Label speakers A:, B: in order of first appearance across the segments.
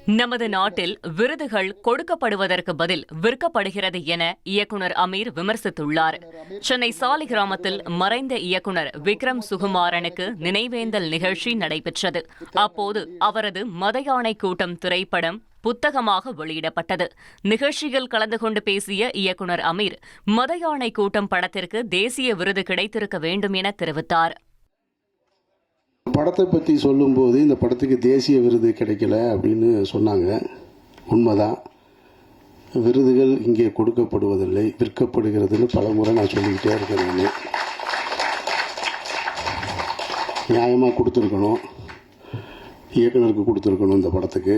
A: நமது நாட்டில் விருதுகள் கொடுக்கப்படுவதற்கு பதில் விற்கப்படுகிறது என இயக்குனர் அமீர் விமர்சித்துள்ளார். சென்னை சாலிகிராமத்தில் மறைந்த இயக்குனர் விக்ரம் சுகுமாரனுக்கு நினைவேந்தல் நிகழ்ச்சி நடைபெற்றது. அப்போது அவரது மதயானை கூட்டம் திரைப்படம் புத்தகமாக வெளியிடப்பட்டது. நிகழ்ச்சியில் கலந்து கொண்டு பேசிய இயக்குனர் அமீர், மதயானை கூட்டம் படத்திற்கு தேசிய விருது கிடைத்திருக்க வேண்டும் என தெரிவித்தார்.
B: படத்தை பற்றி சொல்லும்போது இந்த படத்துக்கு தேசிய விருது கிடைக்கல அப்படின்னு சொன்னாங்க. உண்மைதான். விருதுகள் இங்கே கொடுக்கப்படுவதில்லை, விற்கப்படுகிறதுன்னு பல முறை நான் சொல்லிக்கிட்டே இருக்கேன். நியாயமாக கொடுத்துருக்கணும், இயக்குனருக்கு கொடுத்துருக்கணும். இந்த படத்துக்கு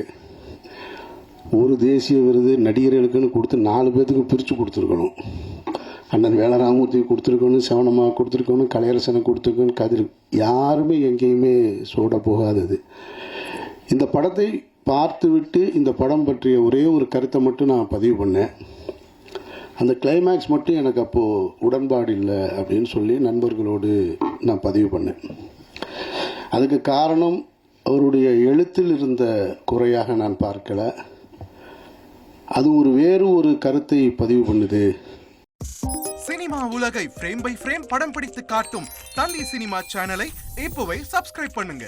B: ஒரு தேசிய விருது நடிகர்களுக்குன்னு கொடுத்து 4 பேர்த்துக்கு பிரித்து கொடுத்துருக்கணும். அண்ணன் வேலராமூர்த்தி கொடுத்துருக்கணும், செவனம்மா கொடுத்துருக்கணும், கலையரசனை கொடுத்துருக்கணும், கதிர். யாருமே எங்கேயுமே சோட போகாதது. இந்த படத்தை பார்த்துவிட்டு இந்த படம் பற்றிய ஒரே ஒரு கருத்தை மட்டும் நான் பதிவு பண்ணேன். அந்த கிளைமேக்ஸ் மட்டும் எனக்கு அப்போது உடன்பாடு இல்லை அப்படின்னு சொல்லி நண்பர்களோடு நான் பதிவு பண்ணேன். அதுக்கு காரணம் அவருடைய எழுத்தில் இருந்த குறையாக நான் பார்க்கலை. அது வேறு ஒரு கருத்தை பதிவு பண்ணுது.
C: சினிமா உலகை ஃப்ரேம் பை ஃப்ரேம் படம் பிடித்து காட்டும் தந்தி சினிமா சேனலை இப்போவே சப்ஸ்கிரைப் பண்ணுங்க.